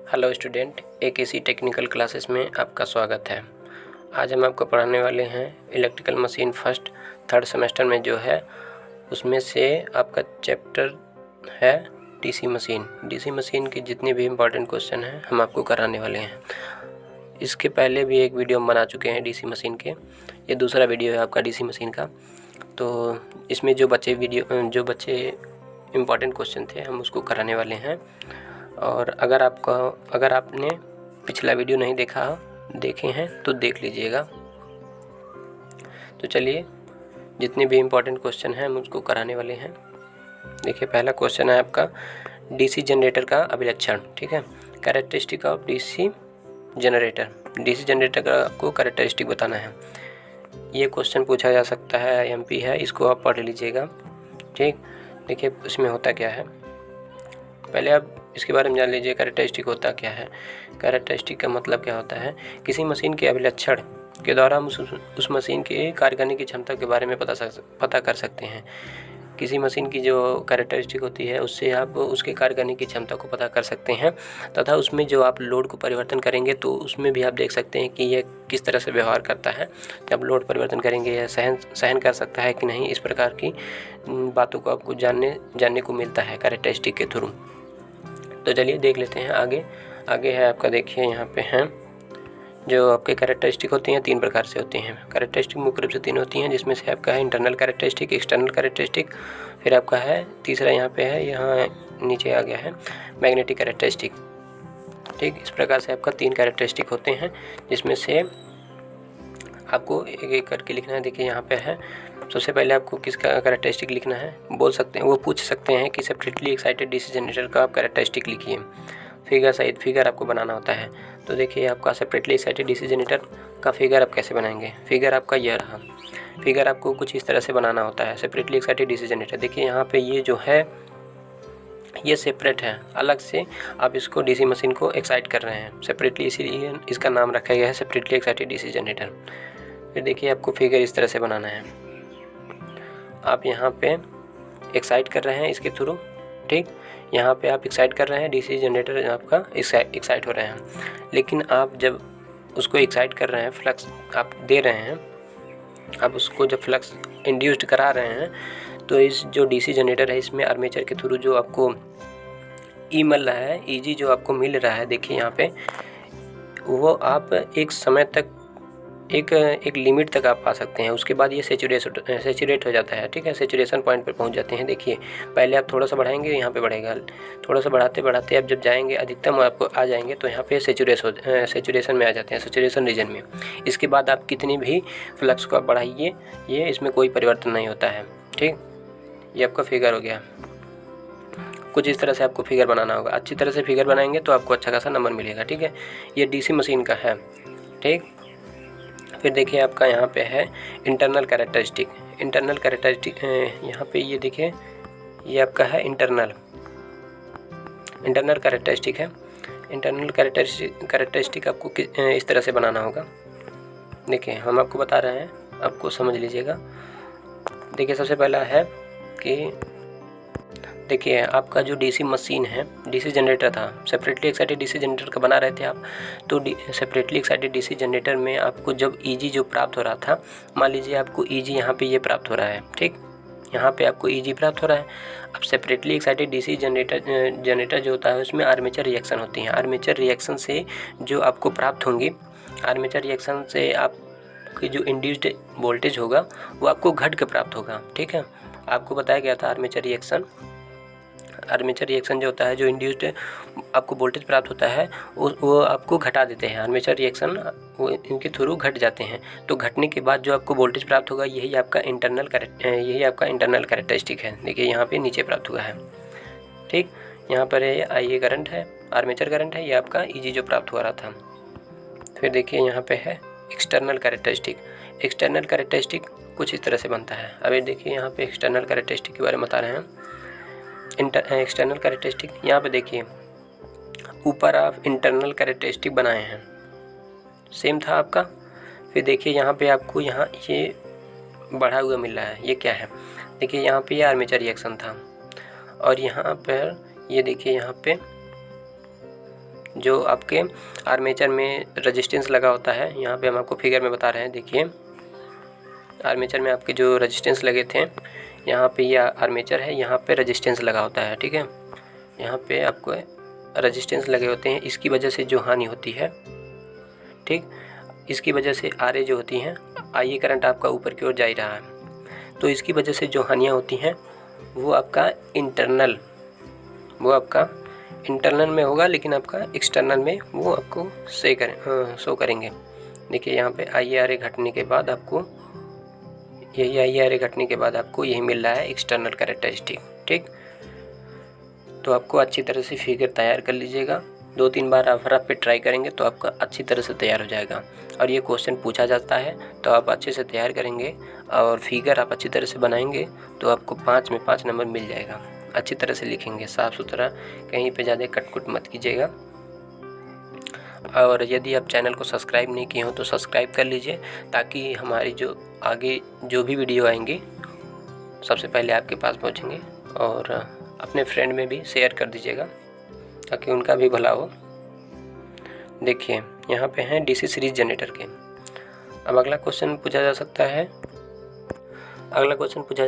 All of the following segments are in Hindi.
Hello student, AKC technical classes में आपका स्वागत है। आज हम आपको पढ़ाने वाले हैं electrical machine first third semester में जो है उसमें से आपका चैप्टर है डीसी मशीन। डीसी मशीन के जितने भी इम्पॉर्टेंट क्वेश्चन हैं हम आपको कराने वाले हैं। इसके पहले भी एक वीडियो हम बना चुके हैं डीसी मशीन के, ये दूसरा वीडियो है आपका डीसी मशीन का। तो इसमें जो बच्चे इम्पॉर्टेंट क्वेश्चन थे हम उसको कराने वाले हैं। और अगर आपने पिछला वीडियो नहीं देखे हैं तो देख लीजिएगा। तो चलिए, जितने भी इम्पोर्टेंट क्वेश्चन हैं हम उसको कराने वाले हैं। देखिए, पहला क्वेश्चन है आपका डीसी जनरेटर का अभिलक्षण। ठीक है, characteristic of DC generator. DC generator का आपको कैरेक्टरिस्टिक बताना है। ये क्वेश्चन पूछा जा सकता है, MP है, इसको आप पढ़ लीजिएगा। ठीक, देखिए इसमें होता क्या है, पहले आप इसके बारे में जान लीजिए। कैरेक्टरिस्टिक होता क्या है? कैरेक्टरिस्टिक का मतलब क्या होता है? किसी मशीन के अभिलक्षण के द्वारा हम उस मशीन के कार्य करने की क्षमता के बारे में पता कर सकते हैं। किसी मशीन की जो कैरेक्टरिस्टिक होती है उससे आप उसके कार्य करने की क्षमता को पता कर सकते हैं, तथा उसमें जो आप लोड को परिवर्तन करेंगे तो उसमें भी आप देख सकते हैं कि यह किस तरह से व्यवहार करता है। जब लोड परिवर्तन करेंगे यह सहन कर सकता है कि नहीं, इस प्रकार की बातों को आपको जानने को मिलता है कैरेक्टरिस्टिक के थ्रू। तो चलिए देख लेते हैं आगे है आपका। देखिए यहाँ पे हैं जो आपके कैरेक्टरिस्टिक होती हैं, 3 प्रकार से होती हैं। कैरेक्टरिस्टिक मुख्य रूप से 3 होती हैं, जिसमें से आपका है इंटरनल कैरेक्टरिस्टिक, एक्सटर्नल कैरेक्टरिस्टिक, फिर आपका है तीसरा यहाँ पे है, यहाँ नीचे आ गया है मैग्नेटिक कैरेक्टरिस्टिक। ठीक, इस प्रकार से आपका 3 कैरेक्टरिस्टिक होते हैं, जिसमें से आपको एक एक करके लिखना है। देखिए यहाँ पे है, सबसे पहले आपको किसका कैरेक्टरिस्टिक लिखना है, वो पूछ सकते हैं कि सेपरेटली एक्साइटेड डीसी जनरेटर का आप कैरेक्टरिस्टिक लिखिए। फिगर आपको बनाना होता है। तो देखिए आपका सेपरेटली एक्साइटेड डीसी जनरेटर का फिगर आप कैसे बनाएंगे। फिगर आपका यह रहा। फिगर आपको कुछ इस तरह से बनाना होता है। सेपरेटली एक्साइटेड डीसी जनरेटर, देखिए यहाँ पे ये जो है ये सेपरेट है, अलग से आप इसको डीसी मशीन को एक्साइट कर रहे हैं सेपरेटली, इसीलिए इसका नाम रखा गया है सेपरेटली एक्साइटेड डीसी जनरेटर। फिर देखिए आपको फिगर इस तरह से बनाना है। आप यहाँ पे एक्साइट कर रहे हैं इसके थ्रू। ठीक, यहाँ पे आप एक्साइट कर रहे हैं, डीसी जनरेटर आपका एक्साइट हो रहे हैं। लेकिन आप जब उसको एक्साइट कर रहे हैं, फ्लक्स आप दे रहे हैं, आप उसको जब फ्लक्स इंड्यूस्ड करा रहे हैं, तो इस जो डीसी जनरेटर है इसमें आर्मेचर के थ्रू जो आपको मिल रहा है, EG जो आपको मिल रहा है, देखिए यहाँ पे वो आप एक समय तक एक लिमिट तक आप पा सकते हैं। उसके बाद ये सेचुरेट हो जाता है। ठीक है, सेचुरेशन पॉइंट पर पहुंच जाते हैं। देखिए पहले आप थोड़ा सा बढ़ाएंगे, यहाँ पे बढ़ेगा, थोड़ा सा बढ़ाते बढ़ाते आप जब जाएंगे अधिकतम आपको आ जाएंगे, तो यहाँ पे सेचुरेशन में आ जाते हैं, सेचुरेशन रीजन में। इसके बाद आप कितनी भी फ्लक्स को आप बढ़ाइए, ये इसमें कोई परिवर्तन नहीं होता है। ठीक, ये आपका फिगर हो गया। कुछ इस तरह से आपको फिगर बनाना होगा। अच्छी तरह से फिगर बनाएंगे तो आपको अच्छा खासा नंबर मिलेगा। ठीक है, ये डीसी मशीन का है। ठीक, फिर देखिए आपका यहाँ पे है इंटरनल कैरेक्टरिस्टिक। इंटरनल कैरेक्टरिस्टिक यहाँ पे ये देखिए, ये आपका है इंटरनल कैरेक्टरिस्टिक है। इंटरनल कैरेक्टरिस्टिक आपको इस तरह से बनाना होगा। देखिए हम आपको बता रहे हैं, आपको समझ लीजिएगा। देखिए सबसे पहला है कि देखिए आपका जो डीसी मशीन है, डीसी जनरेटर था, सेपरेटली एक्साइटेड डीसी जनरेटर का बना रहे थे आप, तो सेपरेटली एक्साइटेड डीसी जनरेटर में आपको जब EG जो प्राप्त हो रहा था, मान लीजिए आपको EG यहाँ पे ये प्राप्त हो रहा है। ठीक, यहाँ पे आपको EG प्राप्त हो रहा है। अब सेपरेटली एक्साइटेड डीसी जनरेटर जो होता है उसमें आर्मेचर रिएक्शन होती है। आर्मेचर रिएक्शन से जो आपको प्राप्त होंगी, आर्मेचर रिएक्शन से आपकी जो इंड्यूस्ड वोल्टेज होगा वो आपको घट के प्राप्त होगा। ठीक है, आपको बताया गया था आर्मेचर रिएक्शन जो होता है, जो इंड्यूस्ड आपको वोल्टेज प्राप्त होता है वो आपको घटा देते हैं। आर्मेचर रिएक्शन वो इनके थ्रू घट जाते हैं। तो घटने के बाद जो आपको वोल्टेज प्राप्त होगा यही आपका इंटरनल कैरेक्टरिस्टिक है। देखिए यहाँ पे नीचे प्राप्त हुआ है। ठीक, यहाँ पर है ये करंट है, आर्मेचर करंट है, ये आपका EG जो प्राप्त हो रहा था। फिर देखिए यहाँ पे है एक्सटर्नल कैरेक्टरिस्टिक। एक्सटर्नल कैरेक्टरिस्टिक कुछ इस तरह से बनता है। अभी देखिए यहाँ पे एक्सटर्नल कैरेक्टरिस्टिक के बारे में बता रहे हैं। एक्सटर्नल कैरेक्टरिस्टिक यहाँ पे देखिए, ऊपर आप इंटरनल कैरेक्टरिस्टिक बनाए हैं, सेम था आपका। फिर देखिए यहाँ पे आपको यहाँ ये बढ़ा हुआ मिल रहा है, ये क्या है? देखिए यहाँ पे ये आर्मेचर रिएक्शन था, और यहाँ पर ये देखिए यहाँ पे जो आपके आर्मेचर में रेजिस्टेंस लगा होता है, यहाँ पे हम आपको फिगर में बता रहे हैं। देखिए आर्मेचर में आपके जो रेजिस्टेंस लगे थे, यहाँ पे ये आर्मेचर है, यहाँ पे रेजिस्टेंस लगा होता है, ठीक है। यहाँ पे आपको रेजिस्टेंस लगे होते हैं, इसकी वजह से जो हानि होती है, ठीक, इसकी वजह से आरए जो होती हैं, आईए करंट आपका ऊपर की ओर जा ही रहा है, तो इसकी वजह से जो हानियाँ होती हैं वो आपका इंटरनल में होगा, लेकिन आपका एक्सटर्नल में वो आपको शो करेंगे। देखिए यहाँ पे आई आर ए घटने के बाद आपको यही मिल रहा है एक्सटर्नल कैरेक्टरिस्टिक, ठीक। तो आपको अच्छी तरह से फिगर तैयार कर लीजिएगा, 2-3 बार आप पे ट्राई करेंगे तो आपका अच्छी तरह से तैयार हो जाएगा। और ये क्वेश्चन पूछा जाता है तो आप अच्छे से तैयार करेंगे और फिगर आप अच्छी तरह से बनाएंगे तो आपको 5 में 5 नंबर मिल जाएगा। अच्छी तरह से लिखेंगे, साफ़ सुथरा, कहीं पे ज़्यादा कटकुट मत कीजिएगा। और यदि आप चैनल को सब्सक्राइब नहीं किए हो तो सब्सक्राइब कर लीजिए, ताकि हमारी जो आगे जो भी वीडियो आएंगी सबसे पहले आपके पास पहुंचेंगे। और अपने फ्रेंड में भी शेयर कर दीजिएगा ताकि उनका भी भला हो। देखिए यहाँ पे हैं डीसी सीरीज जनरेटर के। अब अगला क्वेश्चन पूछा जा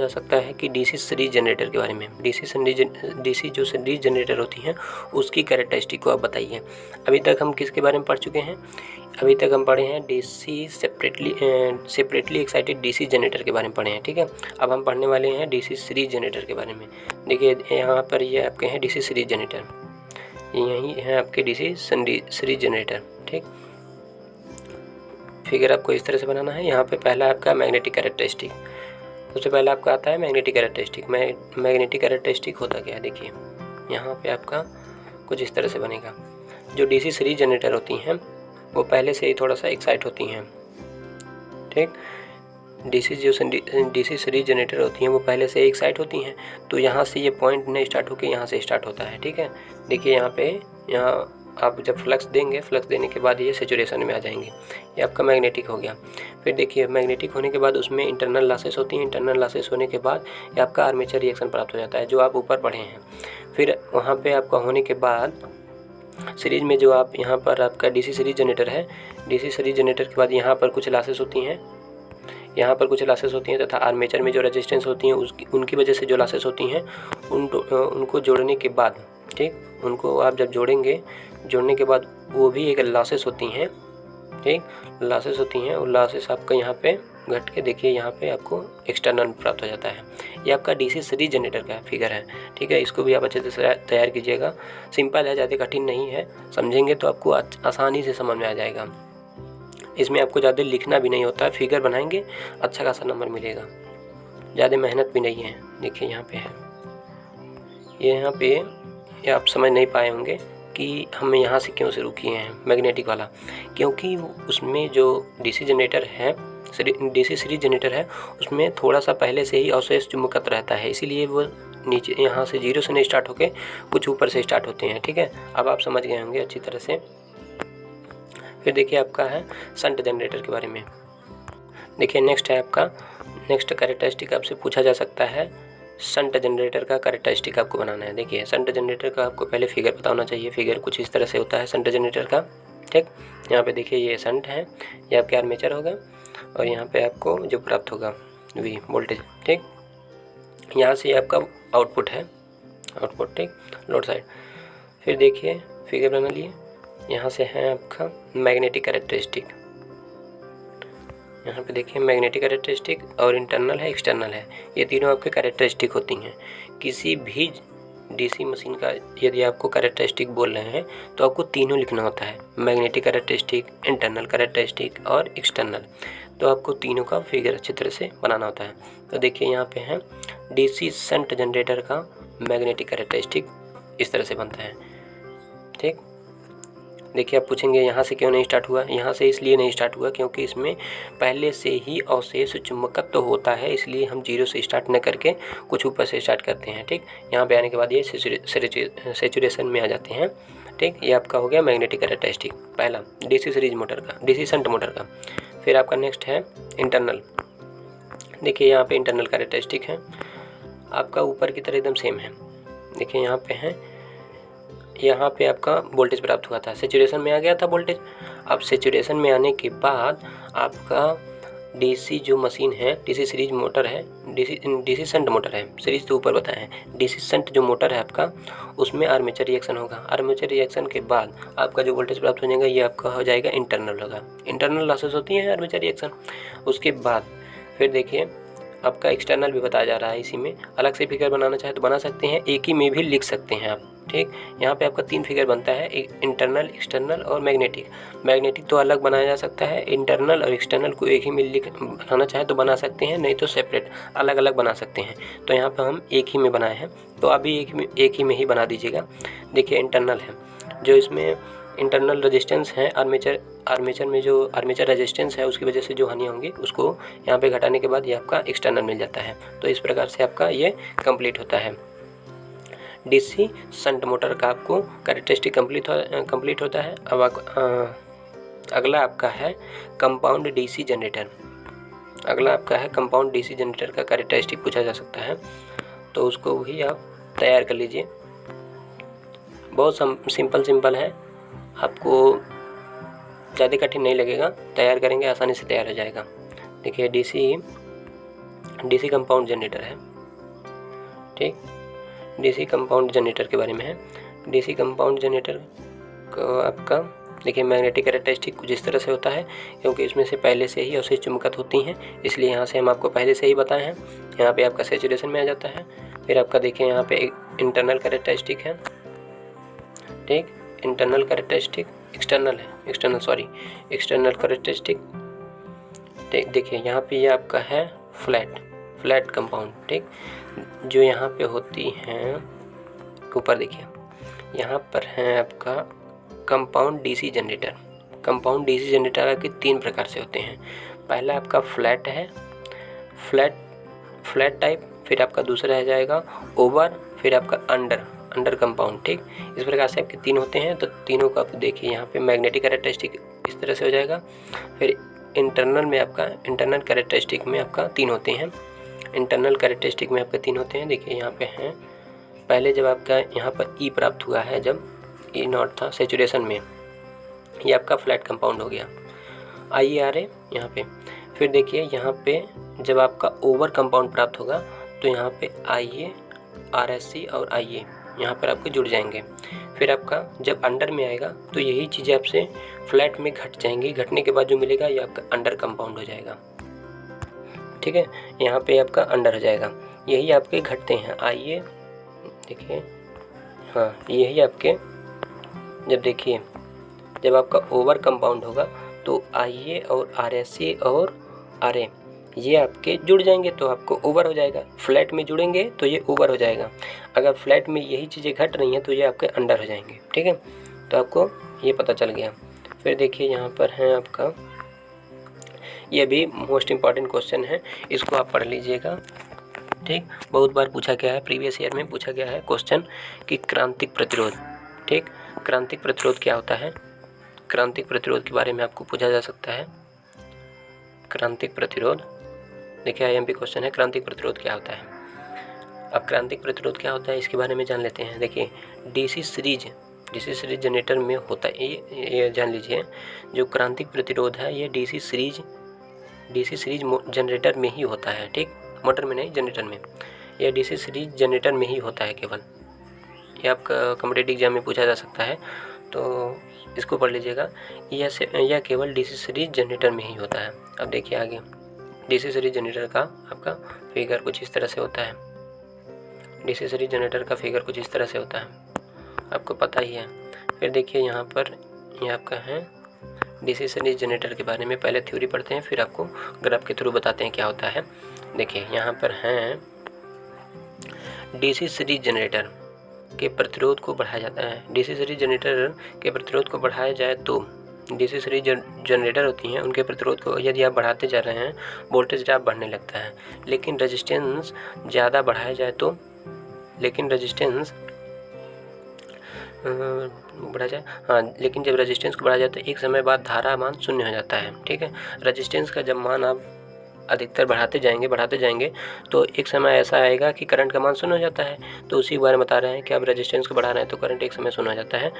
सकता है कि डीसी सीरीज जनरेटर के बारे में। डीसी जो सीरीज जनरेटर होती हैं उसकी कैरेक्टरिस्टिक को आप बताइए। अभी तक हम किसके बारे में पढ़ चुके हैं? अभी तक हम पढ़े हैं DC separately excited DC generator के बारे में पढ़े हैं, ठीक है। अब हम पढ़ने वाले हैं डीसी सीरीज जनरेटर के बारे में। देखिए यहाँ पर ये आपके हैं डीसी सीरीज जनरेटर, यही है आपके डीसी सीरीज जनरेटर, ठीक। फिगर आपको इस तरह से बनाना है। यहाँ पे पहला आपका मैग्नेटिक कैरेक्टरिस्टिक, सबसे पहले आपका आता है मैग्नेटिक कैरेक्टरिस्टिक। मैग्नेटिक कैरेक्टरिस्टिक होता क्या है? देखिए यहाँ पे आपका कुछ इस तरह से बनेगा। जो डीसी सीरीज जनरेटर होती हैं वो पहले से ही थोड़ा सा एक्साइट होती हैं, ठीक। डीसी सीरीज जनरेटर होती हैं वो पहले से एक्साइट होती हैं, तो यहाँ से ये पॉइंट नहीं स्टार्ट होकर यहाँ से स्टार्ट होता है, ठीक है। देखिए यहाँ आप जब फ्लक्स देंगे, फ्लक्स देने के बाद ये सेचुरेशन में आ जाएंगे, ये आपका मैग्नेटिक हो गया। फिर देखिए मैग्नेटिक होने के बाद उसमें इंटरनल लॉसेस होती हैं। इंटरनल लॉसेस होने के बाद ये आपका आर्मेचर रिएक्शन प्राप्त हो जाता है, जो आप ऊपर पढ़े हैं। फिर वहाँ पे आपका होने के बाद सीरीज में जो आप यहाँ पर आपका डीसी सीरीज जनरेटर है, डीसी सीरीज जनरेटर के बाद यहाँ पर कुछ लॉसेस होती हैं, तथा आर्मेचर में जो रेजिस्टेंस होती हैं उनकी वजह से जो लॉसेस होती हैं उनको जोड़ने के बाद, ठीक, उनको आप जब जोड़ने के बाद वो भी एक लॉसेस होती हैं, ठीक, लॉसेस होती हैं। और लॉसेस आपका यहाँ पे घट के देखिए यहाँ पे आपको एक्सटर्नल प्राप्त हो जाता है। ये आपका डीसी सीरीज जनरेटर का फिगर है, ठीक है। इसको भी आप अच्छे से तैयार कीजिएगा। सिंपल है, ज़्यादा कठिन नहीं है, समझेंगे तो आपको आसानी से समझ में आ जाएगा। इसमें आपको ज़्यादा लिखना भी नहीं होता है, फिगर बनाएंगे अच्छा खासा नंबर मिलेगा, ज़्यादा मेहनत भी नहीं है। देखिए यहाँ पे है, यहाँ पे ये आप समझ नहीं पाए होंगे कि हम यहाँ से क्यों शुरू किए हैं मैग्नेटिक वाला, क्योंकि उसमें जो डीसी सीरीज जनरेटर है उसमें थोड़ा सा पहले से ही अवशेष चुंबकत्व रहता है, इसीलिए वो नीचे यहाँ से 0 से नहीं स्टार्ट होके कुछ ऊपर से स्टार्ट होते हैं, ठीक है। अब आप समझ गए होंगे अच्छी तरह से। फिर देखिए आपका है शंट जनरेटर के बारे में। देखिए नेक्स्ट कैरेक्टरिस्टिक आपसे पूछा जा सकता है, शंट जनरेटर का कैरेक्टरिस्टिक आपको बनाना है। देखिए शंट जनरेटर का आपको पहले फिगर पता होना चाहिए। फिगर कुछ इस तरह से होता है शंट जनरेटर का, ठीक। यहाँ पे देखिए ये शंट है, ये आपके आर्मेचर होगा और यहाँ पे आपको जो प्राप्त होगा वी वोल्टेज, ठीक। यहाँ से आपका आउटपुट है, ठीक, लोड साइड। फिर देखिए फिगर बना लिए, यहाँ से है आपका मैग्नेटिक कैरेक्टरिस्टिक। यहाँ पे देखिए मैग्नेटिक कैरेक्टरिस्टिक और इंटरनल है, एक्सटर्नल है, ये तीनों आपके कैरेक्टरिस्टिक होती हैं। किसी भी डीसी मशीन का यदि आपको कैरेक्टरिस्टिक बोल रहे हैं तो आपको तीनों लिखना होता है, मैग्नेटिक कैरेक्टरिस्टिक, इंटरनल कैरेक्टरिस्टिक और एक्सटर्नल। तो आपको तीनों का फिगर अच्छी तरह से बनाना होता है। तो देखिए यहाँ पे है डीसी शंट जनरेटर का मैग्नेटिक कैरेक्टरिस्टिक इस तरह से बनता है, ठीक। देखिए आप पूछेंगे यहाँ से क्यों नहीं स्टार्ट हुआ? यहाँ से इसलिए नहीं स्टार्ट हुआ क्योंकि इसमें पहले से ही अवशेष चुंबकत्व तो होता है, इसलिए हम 0 से स्टार्ट न करके कुछ ऊपर से स्टार्ट करते हैं, ठीक। यहाँ पे आने के बाद ये सेचुरेशन में आ जाते हैं, ठीक। ये आपका हो गया मैग्नेटिक कैरेक्टरिस्टिक पहला डीसी सीरीज मोटर का, डीसी शंट मोटर का। फिर आपका नेक्स्ट है इंटरनल। देखिए यहाँ पे इंटरनल कैरेक्टरिस्टिक है आपका ऊपर की तरह एकदम सेम है। देखिए यहाँ पे है यहाँ पे आपका वोल्टेज प्राप्त हुआ था, सेचुरेशन में आ गया था वोल्टेज। अब सेचुरेशन में आने के बाद आपका डीसी जो मशीन है, डीसी सीरीज मोटर है, डीसी शंट मोटर है, सीरीज तो ऊपर बताए हैं, डीसी शंट जो मोटर है आपका, उसमें आर्मेचर रिएक्शन होगा। आर्मेचर रिएक्शन के बाद आपका जो वोल्टेज प्राप्त हो जाएगा ये आपका हो जाएगा इंटरनल होगा। इंटरनल लॉसेस होती हैं आर्मेचर रिएक्शन। उसके बाद फिर देखिए आपका एक्सटर्नल भी बताया जा रहा है। इसी में अलग से फिगर बनाना चाहे तो बना सकते हैं, एक ही में भी लिख सकते हैं आप, ठीक। यहाँ पे आपका 3 फिगर बनता है, एक इंटरनल, एक्सटर्नल और मैग्नेटिक। मैग्नेटिक तो अलग बनाया जा सकता है, इंटरनल और एक्सटर्नल को एक ही में बनाना चाहे तो बना सकते हैं, नहीं तो सेपरेट अलग अलग बना सकते हैं। तो यहाँ पर हम एक ही में बनाए हैं, तो अभी एक ही में ही बना दीजिएगा। देखिए इंटरनल है, जो इसमें इंटरनल रेजिस्टेंस है आर्मेचर में जो आर्मेचर रेजिस्टेंस है उसकी वजह से जो हानि होंगी उसको यहाँ पे घटाने के बाद ये आपका एक्सटर्नल मिल जाता है। तो इस प्रकार से आपका ये कंप्लीट होता है। डीसी शंट मोटर का आपको कैरेक्टरिस्टिक कंप्लीट होता है। अब अगला आपका है कंपाउंड डीसी जनरेटर। अगला आपका है कंपाउंड डीसी जनरेटर का कैरेक्टरिस्टिक पूछा जा सकता है, तो उसको भी आप तैयार कर लीजिए। बहुत सिंपल है, आपको ज़्यादा कठिन नहीं लगेगा, तैयार करेंगे आसानी से तैयार हो जाएगा। देखिए डीसी कंपाउंड जनरेटर है, ठीक। डीसी कंपाउंड जनरेटर के बारे में है। डीसी कंपाउंड जनरेटर को आपका देखिए मैग्नेटिक कैरेक्टरिस्टिक कुछ इस तरह से होता है, क्योंकि इसमें से पहले से ही अवशेष चुंबकत होती हैं, इसलिए यहाँ से हम आपको पहले से ही बताए हैं। यहाँ पे आपका सैचुरेशन में आ जाता है। फिर आपका देखिए यहाँ पे एक इंटरनल कैरेक्टरिस्टिक है, ठीक। Internal characteristic, external characteristic. देखिए यहाँ पे ये आपका है फ्लैट कंपाउंड, ठीक। जो यहाँ पे होती हैं ऊपर देखिए यहाँ पर है आपका compound DC generator. Compound DC generator के 3 प्रकार से होते हैं। पहला आपका फ्लैट है, फ्लैट टाइप। फिर आपका दूसरा आ जाएगा ओवर, फिर आपका अंडर कंपाउंड, ठीक। इस प्रकार से आपके 3 होते हैं। तो तीनों का आप देखिए यहाँ पे मैग्नेटिक कैरेक्टरिस्टिक इस तरह से हो जाएगा। फिर इंटरनल कैरेक्टरिस्टिक में आपका 3 होते हैं। इंटरनल कैरेक्टरिस्टिक में आपके 3 होते हैं। देखिए यहाँ पे हैं, पहले जब आपका यहाँ पर ई प्राप्त हुआ है, जब ई नॉट था सेचुरेशन में, ये आपका फ्लैट कंपाउंड हो गया। IARA यहाँ पे। फिर देखिए यहाँ पे जब आपका ओवर कंपाउंड प्राप्त होगा तो यहाँ पे IA, RSC और IA यहाँ पर आपके जुड़ जाएंगे। फिर आपका जब अंडर में आएगा तो यही चीज़ें आपसे फ्लैट में घट जाएंगी। घटने के बाद जो मिलेगा ये आपका अंडर कंपाउंड हो जाएगा, ठीक है। यहाँ पे आपका अंडर हो जाएगा। यही आपके घटते हैं IA, देखिए हाँ, यही आपके जब आपका ओवर कंपाउंड होगा तो IA और RSC और RA ये आपके जुड़ जाएंगे तो आपको ओवर हो जाएगा। फ्लैट में जुड़ेंगे तो ये ओवर हो जाएगा। अगर फ्लैट में यही चीज़ें घट रही हैं तो ये आपके अंडर हो जाएंगे, ठीक है। तो आपको ये पता चल गया। फिर देखिए यहाँ पर है आपका, ये भी मोस्ट इम्पॉर्टेंट क्वेश्चन है, इसको आप पढ़ लीजिएगा, ठीक। बहुत बार पूछा गया है, प्रीवियस ईयर में पूछा गया है क्वेश्चन कि क्रांतिक प्रतिरोध, ठीक। क्रांतिक प्रतिरोध क्या होता है? क्रांतिक प्रतिरोध के बारे में आपको पूछा जा सकता है। क्रांतिक प्रतिरोध देखिए IMP क्वेश्चन है, क्रांतिक प्रतिरोध क्या होता है। अब क्रांतिक प्रतिरोध क्या होता है इसके बारे में जान लेते हैं। देखिए डीसी सीरीज जनरेटर में होता है, ये जान लीजिए। जो क्रांतिक प्रतिरोध है ये डीसी सीरीज जनरेटर में ही होता है, ठीक। मोटर में नहीं, जनरेटर में। ये डीसी सीरीज जनरेटर में ही होता है केवल। ये आपका कॉम्पिटिटिव एग्जाम में पूछा जा सकता है, तो इसको पढ़ लीजिएगा। यह केवल डीसी सीरीज जनरेटर में ही होता है। अब देखिए आगे, डीसी सीरीज जनरेटर का आपका फिगर कुछ इस तरह से होता है। डीसी सीरीज जनरेटर का फिगर कुछ इस तरह से होता है, आपको पता ही है। फिर देखिए यहाँ पर ये आपका है डीसी सीरीज जनरेटर के बारे में पहले थ्योरी पढ़ते हैं, फिर आपको ग्राफ के थ्रू बताते हैं क्या होता है। देखिए यहाँ पर हैं डीसी सीरीज जनरेटर के प्रतिरोध को बढ़ाया जाता है। डीसी सीरीज जनरेटर के प्रतिरोध को बढ़ाया जाए तो डीसी सीरीज जनरेटर होती हैं, उनके प्रतिरोध को यदि आप बढ़ाते जा रहे हैं, वोल्टेज ड्रॉप बढ़ने लगता है। लेकिन रेजिस्टेंस ज़्यादा बढ़ाया जाए तो लेकिन जब रेजिस्टेंस को बढ़ाया जाए तो एक समय बाद धारा मान 0 हो जाता है, ठीक है। रेजिस्टेंस का जब मान आप अधिकतर बढ़ाते जाएंगे तो एक समय ऐसा आएगा कि करंट का मान शून्य हो जाता है। तो उसी के बारे में बता रहे हैं कि आप रेजिस्टेंस को बढ़ा रहे हैं तो करंट एक समय शून्य हो जाता है।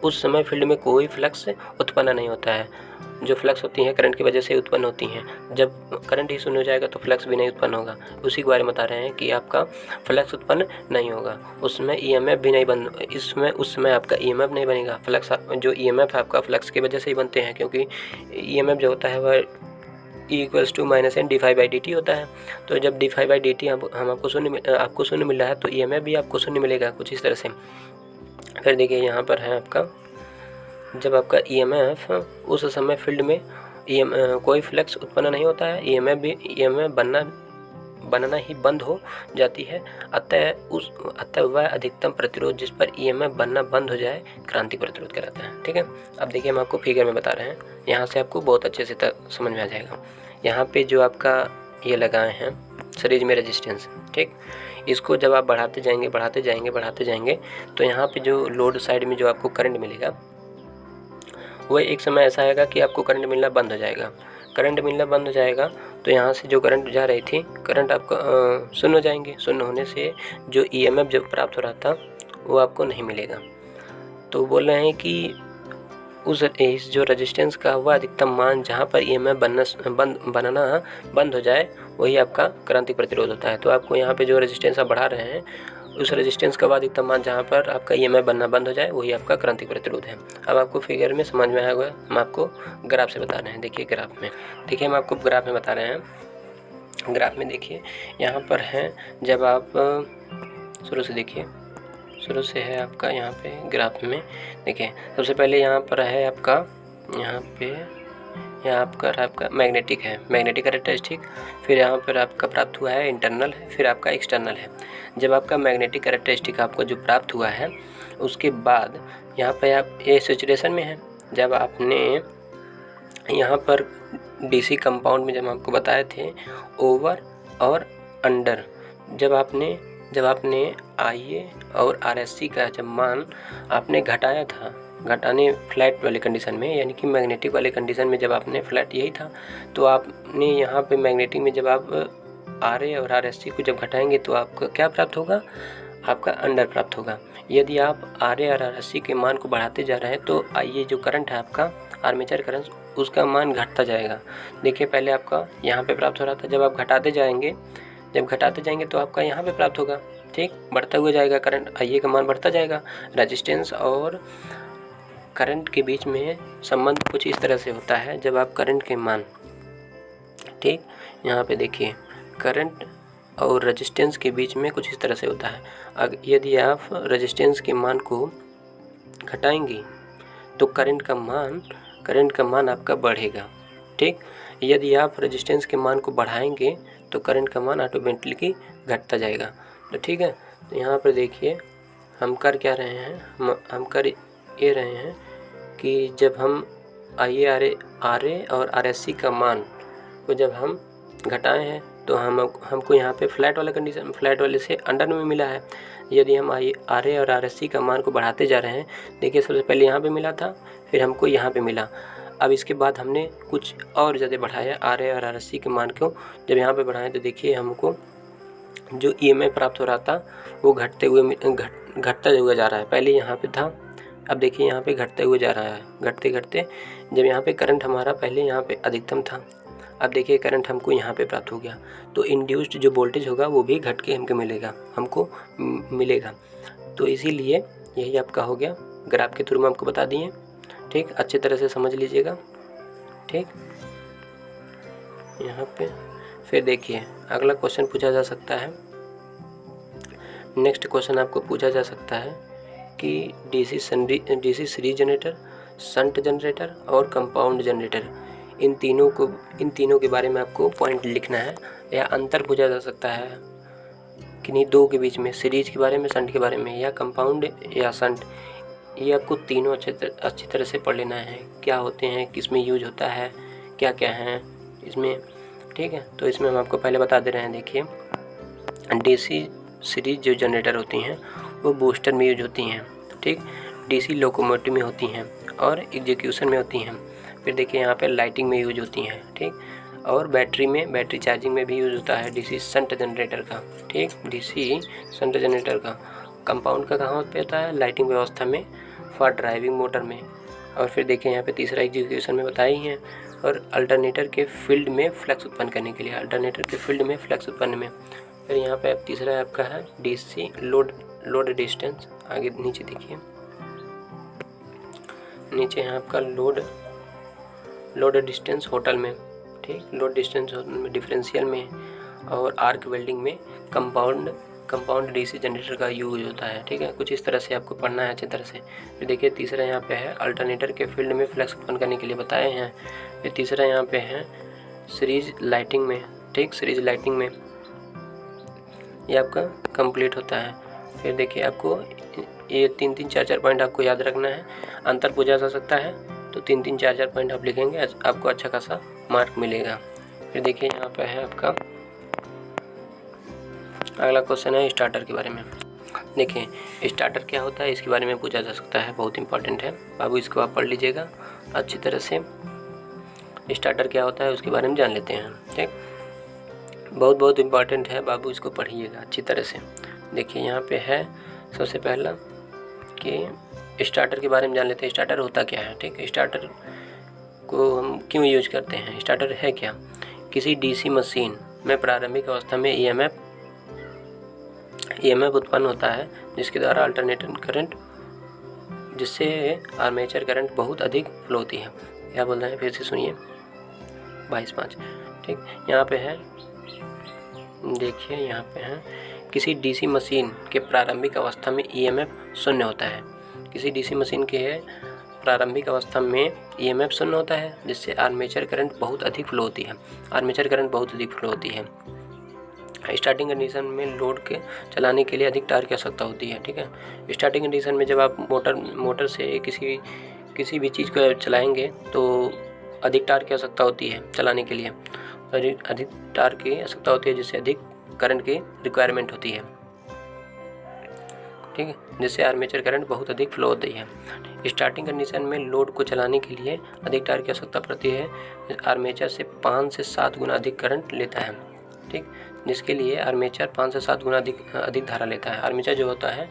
उस समय फील्ड में कोई फ्लक्स उत्पन्न नहीं होता है। जो फ्लक्स होती हैं करंट की वजह से उत्पन्न होती हैं। जब करंट ही शून्य हो जाएगा तो फ्लक्स भी नहीं उत्पन्न होगा। उसी के बारे में बता रहे हैं कि आपका फ्लक्स उत्पन्न नहीं होगा, उसमें ईएमएफ भी नहीं बन उस समय आपका ईएमएफ नहीं बनेगा। फ्लक्स जो ईएमएफ है आपका फ्लक्स की वजह से ही बनते हैं, क्योंकि ईएमएफ जो होता है वह E=- dφ/dt होता है। तो जब dφ/dt हम आपको शून्य मिल रहा है तो ईएमएफ भी आपको शून्य मिलेगा कुछ इस तरह से। फिर देखिए यहाँ पर है आपका, जब आपका ईएमएफ उस समय फील्ड में कोई फ्लक्स उत्पन्न नहीं होता है, ईएमएफ बनना ही बंद हो जाती है। अतः वह अधिकतम प्रतिरोध जिस पर ईएमएफ बनना बंद हो जाए क्रांति प्रतिरोध कहलाता है। ठीक है, अब देखिए हम आपको फिगर में बता रहे हैं, यहाँ से आपको बहुत अच्छे से समझ में आ जाएगा। यहाँ पे जो आपका ये लगाए हैं सीरीज में रेजिस्टेंस, ठीक, इसको जब आप बढ़ाते जाएंगे तो यहाँ पे जो लोड साइड में जो आपको करंट मिलेगा वह एक समय ऐसा आएगा कि आपको करंट मिलना बंद हो जाएगा। तो यहाँ से जो करंट जा रही थी, करंट आपका शून्य हो जाएंगे। शून्य होने से जो ईएमएफ जब प्राप्त हो रहा था वो आपको नहीं मिलेगा। तो बोल रहे हैं कि इस जो रेजिस्टेंस का वह अधिकतम मान जहाँ पर ईएमएफ बनना बंद हो जाए वही आपका क्रांतिक प्रतिरोध होता है। तो आपको यहाँ पे जो रेजिस्टेंस आप बढ़ा रहे हैं उस रेजिस्टेंस का अधिकतम मान जहाँ पर आपका ईएमएफ बनना बंद हो जाए वही आपका क्रांतिक प्रतिरोध है। अब आपको फिगर में समझ में आया होगा, हम आपको ग्राफ से बता रहे हैं। देखिए ग्राफ में, हम आपको ग्राफ में बता रहे हैं। ग्राफ में देखिए यहाँ पर है, जब आप शुरू से है आपका यहाँ पे ग्राफ में देखिए, सबसे पहले यहाँ पर है आपका आपका मैग्नेटिक कैरेक्टरिस्टिक, फिर यहाँ पर आपका प्राप्त हुआ है इंटरनल है, फिर आपका एक्सटर्नल है। जब आपका मैग्नेटिक कैरेक्टरिस्टिक आपको जो प्राप्त हुआ है उसके बाद यहाँ पर आप ये सैचुरेशन में है। जब आपने यहाँ पर डीसी कंपाउंड में जब आपको बताए थे ओवर और अंडर, जब आपने IA और RSC का जब मान आपने घटाया था, घटाने फ्लैट वाले कंडीशन में, यानी कि मैग्नेटिक वाले कंडीशन में जब आपने फ्लैट यही था, तो आपने यहाँ पे मैग्नेटिक में जब आप RA और RSC को जब घटाएंगे तो आपका क्या प्राप्त होगा, आपका अंडर प्राप्त होगा। यदि आप RA और RSC के मान को बढ़ाते जा रहे हैं तो IA जो करंट है आपका आर्मेचर करंट, उसका मान घटता जाएगा। देखिए पहले आपका यहाँ पे प्राप्त हो रहा था, जब आप घटाते जाएंगे तो आपका यहाँ पे प्राप्त होगा। ठीक, बढ़ता हुआ जाएगा करंट, IA का मान बढ़ता जाएगा। रेजिस्टेंस और करंट के बीच में संबंध कुछ इस तरह से होता है। जब आप करंट के मान, ठीक, यहाँ पे देखिए करंट और रेजिस्टेंस के बीच में कुछ इस तरह से होता है। यदि आप रेजिस्टेंस के मान को घटाएंगे तो करंट का मान आपका बढ़ेगा। ठीक, यदि आप रेजिस्टेंस के मान को बढ़ाएंगे तो करंट का मान ऑटोमेटिकली घटता जाएगा। तो ठीक है, तो यहाँ पर देखिए हम कर क्या रहे हैं, हम कर ये रहे हैं कि जब हम IA RA और RSC का मान को जब हम घटाए हैं तो हमको यहाँ पे फ्लैट वाले से अंडर में मिला है। यदि हम RA और RSC का मान को बढ़ाते जा रहे हैं, देखिए सबसे पहले यहाँ पे मिला था, फिर हमको यहाँ पे मिला। अब इसके बाद हमने कुछ और ज़्यादा बढ़ाया RA और RSC के मान को, जब यहाँ पे बढ़ाएं तो देखिए हमको जो EMF प्राप्त हो रहा था वो घटता हुआ जा रहा है। पहले यहाँ पे था, अब देखिए यहाँ पे घटते हुए जा रहा है। घटते जब यहाँ पे करंट हमारा पहले यहाँ पे अधिकतम था, अब देखिए करंट हमको यहाँ पे प्राप्त हो गया, तो इंड्यूस्ड जो वोल्टेज होगा वो भी घट के हमको मिलेगा। तो इसीलिए यही आपका हो गया, ग्राफ के थ्रू में आपको बता दिए। ठीक, अच्छी तरह से समझ लीजिएगा। ठीक, यहाँ पे फिर देखिए अगला क्वेश्चन पूछा जा सकता है। नेक्स्ट क्वेश्चन आपको पूछा जा सकता है कि DC series generator, shunt generator और कंपाउंड जनरेटर, इन तीनों के बारे में आपको पॉइंट लिखना है, या अंतर पूछा जा सकता है किन्हीं दो के बीच में, सीरीज के बारे में, शंट के बारे में, या कंपाउंड या शंट। ये आपको तीनों अच्छी तरह से पढ़ लेना है, क्या होते हैं, किस में यूज होता है, क्या क्या है इसमें। ठीक है, तो इसमें हम आपको पहले बता दे रहे हैं। देखिए डीसी सीरीज जो जनरेटर होती हैं वो बूस्टर में यूज होती हैं। ठीक, डीसी लोकोमोटिव में होती हैं और एग्जीक्यूशन में होती हैं। फिर देखिए यहाँ पे लाइटिंग में यूज होती हैं। ठीक, और बैटरी चार्जिंग में भी यूज़ होता है डीसी शंट जनरेटर का, ठीक, डीसी शंट जनरेटर का। कंपाउंड का कहाँ पे होता है? लाइटिंग व्यवस्था में, फॉर ड्राइविंग मोटर में। और फिर देखिए यहाँ पे तीसरा एग्जीक्यूशन में बताई है। और अल्टरनेटर के फील्ड में फ्लक्स उत्पन्न करने के लिए, अल्टरनेटर के फील्ड में फ्लक्स उत्पन्न में। फिर यहाँ पे तीसरा आपका है डीसी लोड डिस्टेंस। आगे नीचे देखिए, नीचे है आपका लोड डिस्टेंस होटल में, ठीक, लोड डिस्टेंस में डिफरेंशियल में, और आर्क वेल्डिंग में कंपाउंड डीसी जनरेटर का यूज होता है, ठीक है। कुछ इस तरह से आपको पढ़ना है अच्छी तरह से। फिर देखिए तीसरा यहाँ पे है अल्टरनेटर के फील्ड में फ्लक्स उत्पन्न करने के लिए बताए हैं। फिर तीसरा यहाँ पे है सीरीज लाइटिंग में, ठीक, सीरीज लाइटिंग में ये आपका कंप्लीट होता है। फिर देखिए आपको ये 3-3, 4-4 पॉइंट आपको याद रखना है। अंतर पूछा जा सकता है तो 3-3, 4-4 पॉइंट आप लिखेंगे, आपको अच्छा खासा मार्क मिलेगा। फिर देखिए यहाँ पे है आपका अगला क्वेश्चन है स्टार्टर के बारे में। देखिए स्टार्टर क्या होता है इसके बारे में पूछा जा सकता है, बहुत इंपॉर्टेंट है बाबू, इसको आप पढ़ लीजिएगा अच्छी तरह से। स्टार्टर क्या होता है उसके बारे में जान लेते हैं, ठीक, बहुत इंपॉर्टेंट है बाबू, इसको पढ़िएगा अच्छी तरह से। देखिए यहाँ पे है सबसे पहला कि स्टार्टर के बारे में जान लेते हैं। स्टार्टर होता क्या है, ठीक, स्टार्टर को हम क्यों यूज करते हैं, स्टार्टर है क्या? किसी डीसी मशीन में प्रारंभिक अवस्था में ईएमएफ उत्पन्न होता है जिसके द्वारा अल्टरनेटर करंट, जिससे आर्मेचर करंट बहुत अधिक फ्लो होती है। क्या बोल रहे हैं फिर से सुनिए, 22.5, ठीक। यहाँ पे है, देखिए यहाँ पे है किसी डीसी मशीन के प्रारंभिक अवस्था में ईएमएफ शून्य होता है। किसी डीसी मशीन के प्रारंभिक अवस्था में ईएमएफ शून्य होता है जिससे आर्मेचर करंट बहुत अधिक फ्लो होती है। आर्मेचर करंट बहुत अधिक फ्लो होती है। स्टार्टिंग कंडीशन में लोड के चलाने के लिए अधिक टार्क की आवश्यकता होती है, ठीक है। स्टार्टिंग कंडीशन में जब आप मोटर से किसी भी चीज़ को चलाएंगे तो अधिक टार्क की आवश्यकता होती है चलाने के लिए, अधिक टार्क की आवश्यकता होती है जिससे अधिक करंट की रिक्वायरमेंट होती है, ठीक है, जिससे आर्मेचर करंट बहुत अधिक फ्लो होती है। स्टार्टिंग कंडीशन में लोड को चलाने के लिए अधिक टार्क की आवश्यकता पड़ती है। आर्मेचर से 5 से 7 गुना अधिक करंट लेता है, ठीक, जिसके लिए आर्मेचर 5 से 7 गुना अधिक धारा लेता है। आर्मेचर जो होता है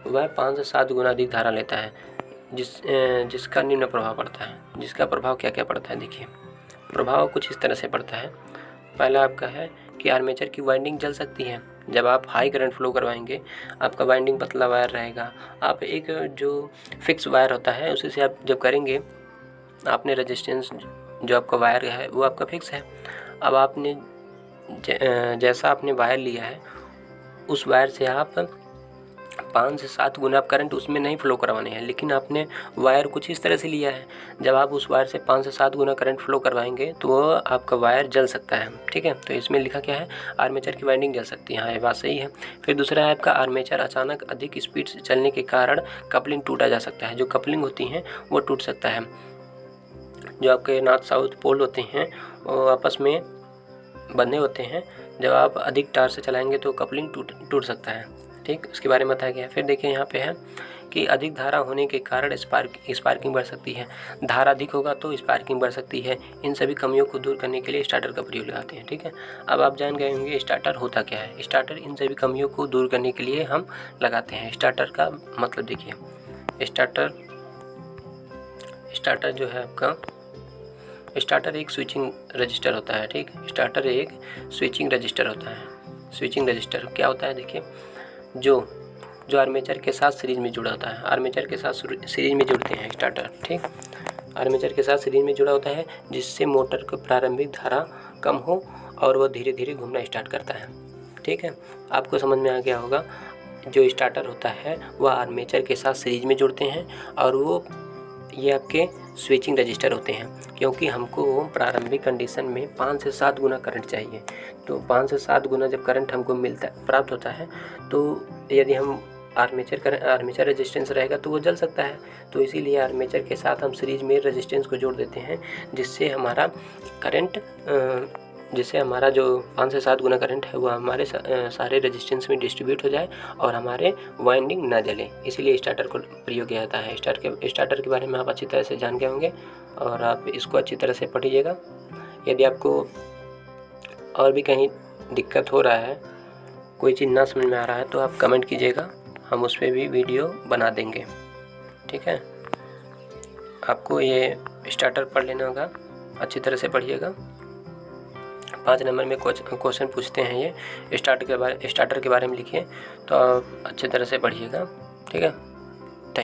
वह 5 से 7 गुना अधिक धारा लेता है, जिसका निम्न प्रभाव पड़ता है। जिसका प्रभाव क्या क्या पड़ता है, देखिए प्रभाव कुछ इस तरह से पड़ता है। पहला आपका है कि आर्मेचर की वाइंडिंग जल सकती है। जब आप हाई करंट फ्लो करवाएंगे आपका वाइंडिंग पतला वायर रहेगा। आप एक जो फिक्स वायर होता है उसी से आप जब करेंगे, आपने रेजिस्टेंस जो आपका वायर है वो आपका फिक्स है। अब आपने जैसा आपने वायर लिया है उस वायर से आप 5 से 7 गुना आप करंट उसमें नहीं फ्लो करवाने हैं, लेकिन आपने वायर कुछ इस तरह से लिया है। जब आप उस वायर से 5 से 7 गुना करंट फ्लो करवाएंगे तो आपका वायर जल सकता है, ठीक है। तो इसमें लिखा क्या है, आर्मेचर की वाइंडिंग जल सकती है। हाँ, ये बात सही है। फिर दूसरा है आपका आर्मेचर अचानक अधिक स्पीड से चलने के कारण कपलिंग टूटा जा सकता है। जो कपलिंग होती है वो टूट सकता है। जो आपके नॉर्थ साउथ पोल होते हैं वो आपस में बंधे होते हैं। जब आप अधिक टार से चलाएंगे तो कपलिंग टूट सकता है, ठीक, उसके बारे में बताया गया है। फिर देखिए यहाँ पे है कि अधिक धारा होने के कारण स्पार्किंग बढ़ सकती है। धारा अधिक होगा तो स्पार्किंग बढ़ सकती है। इन सभी कमियों को दूर करने के लिए स्टार्टर का प्रयोग लगाते हैं, ठीक है। अब आप जान गए होंगे स्टार्टर होता क्या है। स्टार्टर इन सभी कमियों को दूर करने के लिए हम लगाते हैं। स्टार्टर का मतलब देखिए, स्टार्टर जो है आपका, स्टार्टर एक स्विचिंग रजिस्टर होता है, ठीक। स्टार्टर एक स्विचिंग रजिस्टर होता है। स्विचिंग रजिस्टर क्या होता है, देखिए जो आर्मेचर के साथ सीरीज में जुड़ा होता है। आर्मेचर के साथ सीरीज में जुड़ते हैं स्टार्टर, ठीक। आर्मेचर के साथ सीरीज में जुड़ा होता है जिससे मोटर की प्रारंभिक धारा कम हो और वह धीरे धीरे घूमना स्टार्ट करता है, ठीक है। आपको समझ में आ गया होगा। जो स्टार्टर होता है वह आर्मेचर के साथ सीरीज में जुड़ते हैं और वो ये आपके स्विचिंग रजिस्टर होते हैं, क्योंकि हमको प्रारंभिक कंडीशन में 5 से 7 गुना करंट चाहिए। तो 5 से 7 गुना जब करंट हमको प्राप्त होता है तो यदि हम आर्मेचर रेजिस्टेंस रहेगा तो वो जल सकता है। तो इसीलिए आर्मेचर के साथ हम सीरीज में रेजिस्टेंस को जोड़ देते हैं जिससे हमारा करंट जिससे हमारा जो 5 से 7 गुना करंट है वो हमारे सारे रेजिस्टेंस में डिस्ट्रीब्यूट हो जाए और हमारे वाइंडिंग ना जले। इसीलिए स्टार्टर को प्रयोग किया जाता है। स्टार्टर के बारे में आप अच्छी तरह से जान गए होंगे और आप इसको अच्छी तरह से पढ़िएगा। यदि आपको और भी कहीं दिक्कत हो रहा है, कोई चीज़ ना समझ में आ रहा है तो आप कमेंट कीजिएगा, हम उस पर भी वीडियो बना देंगे। ठीक है, आपको ये स्टार्टर पढ़ लेना होगा, अच्छी तरह से पढ़िएगा। 5 नंबर में क्वेश्चन पूछते हैं, ये स्टार्टर के बारे में लिखिए, तो आप अच्छी तरह से पढ़िएगा। ठीक है।